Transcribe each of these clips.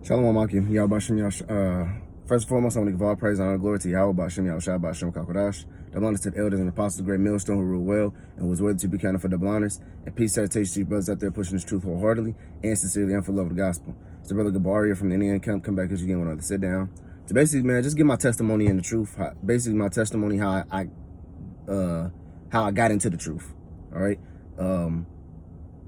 Shalom, Akim. Yahweh Bashem first and foremost, I want to give all praise and honor and glory to Yahweh Bashem Yahushua Bashem Kakodash. Double honors to the elders and apostles, the great millstone who rule well and was worthy to be counted for double honors. And peace salutation to you brothers out there pushing this truth wholeheartedly and sincerely and for love of the gospel. It's the brother Gabaria from the Indian camp. Come back as you get one other. Sit down. So basically, man, just give my testimony in the truth. Basically, my testimony how I got into the truth. All right.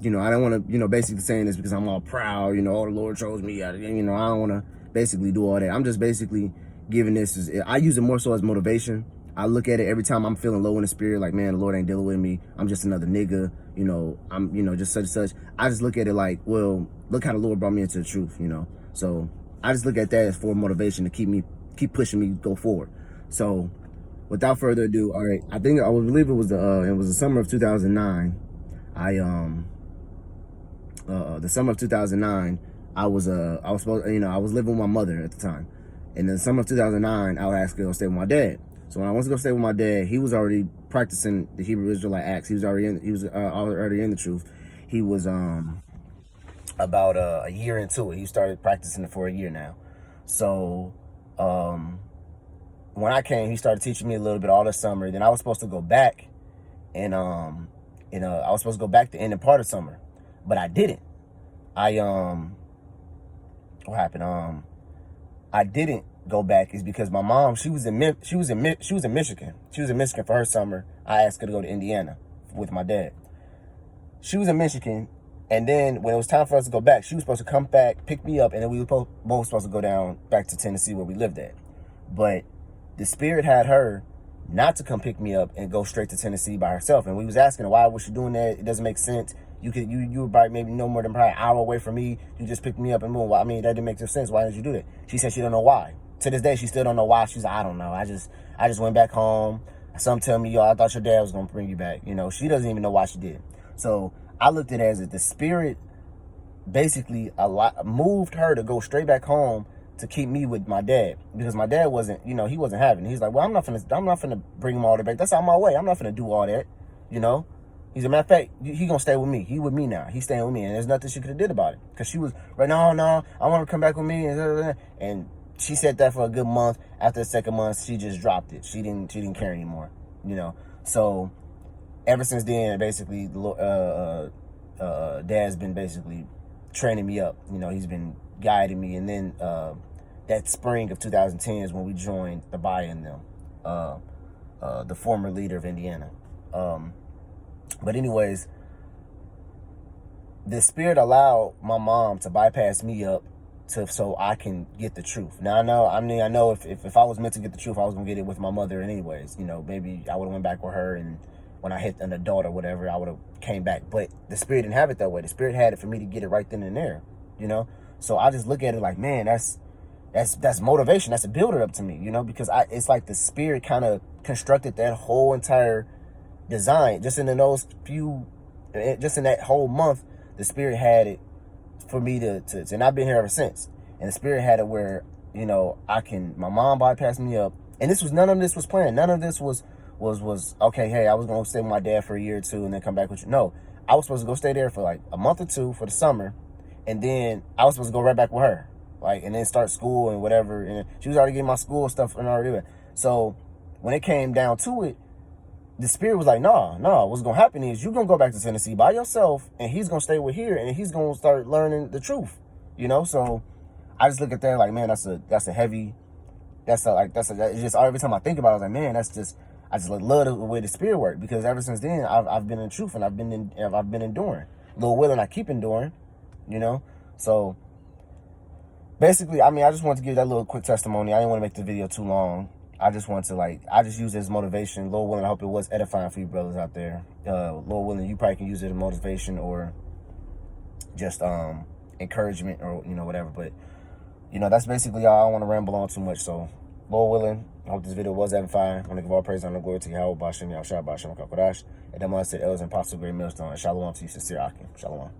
You know, I don't want to, basically saying this because I'm all proud, oh, the Lord chose me. I don't want to basically do all that. I'm just basically giving this, I use it more so as motivation. I look at it every time I'm feeling low in the spirit, like, man, the Lord ain't dealing with me. I'm just another nigga, I'm, just such and such. I just look at it like, well, look how the Lord brought me into the truth, So I just look at that as for motivation to keep pushing me, go forward. So without further ado, all right, I believe it was the summer of 2009. The summer of 2009, I was living with my mother at the time. And in the summer of 2009, I was asked to go stay with my dad. So when I went to go stay with my dad, he was already practicing the Hebrew Israelite acts. He was already in the truth. He was about a year into it. He started practicing it for a year now. So when I came, he started teaching me a little bit all this summer. Then I was supposed to go back, and I was supposed to go back the ending part of summer, but I didn't. What happened? I didn't go back is because my mom, she was in Michigan. She was in Michigan for her summer. I asked her to go to Indiana with my dad. She was in Michigan, and then when it was time for us to go back, she was supposed to come back, pick me up, and then we were both supposed to go down back to Tennessee where we lived at. But the Spirit had her not to come pick me up and go straight to Tennessee by herself. And we was asking her, why was she doing that? It doesn't make sense. You were about maybe no more than probably an hour away from me. You just picked me up and moved. I mean, that didn't make no sense. Why did you do that? She said she don't know why. To this day, she still don't know why. She's like, I don't know. I just went back home. Some tell me, I thought your dad was going to bring you back. She doesn't even know why she did. So I looked at it as if the Spirit basically moved her to go straight back home to keep me with my dad, because my dad wasn't, he wasn't having it. He's like, well, I'm not finna bring him all the way back. That's out my way. I'm not finna do all that, He's a matter of fact, he gonna stay with me. He with me now. He's staying with me, and there's nothing she could have did about it. Cause she was right, no, I want to come back with me, and she said that for a good month. After the second month, she just dropped it. She didn't care anymore, So ever since then, basically, Dad's been basically training me up. He's been guiding me, and then that spring of 2010 is when we joined the and them, the former leader of Indiana. But anyways, the Spirit allowed my mom to bypass me up so I can get the truth. Now I know if I was meant to get the truth, I was gonna get it with my mother anyways. Maybe I would have went back with her, and when I hit an adult or whatever, I would have came back. But the Spirit didn't have it that way. The Spirit had it for me to get it right then and there. So I just look at it like, man, that's motivation. That's a builder up to me, because it's like the Spirit kind of constructed that whole entire design just in that whole month. The Spirit had it for me to and I've been here ever since. And the Spirit had it where, my mom bypassed me up, and none of this was planned. None of this was okay, hey, I was going to stay with my dad for a year or two and then come back with you. No, I was supposed to go stay there for like a month or two for the summer. And then I was supposed to go right back with her, and then start school and whatever. And she was already getting my school stuff and already doing. So when it came down to it, the Spirit was like, no, what's going to happen is you're going to go back to Tennessee by yourself, and he's going to stay with here, and he's going to start learning the truth, So I just look at that like, man, it's just every time I think about it, I was like, man, I just love the way the Spirit worked, because ever since then, I've been in truth, and I've been enduring. Lord willing, I keep enduring, So basically, I just wanted to give that little quick testimony. I didn't want to make the video too long. I just want to I just use it as motivation. Lord willing, I hope it was edifying for you brothers out there. Lord willing, you probably can use it as motivation or just encouragement or whatever. But that's basically all. I don't want to ramble on too much. So Lord willing, I hope this video was edifying. I want to give all praise and glory to Yahweh Bashem Yahushua Bashem Kakodash. And them I said elders and apostles, great millstone. And shalom to you, sincere Akim. Shalom.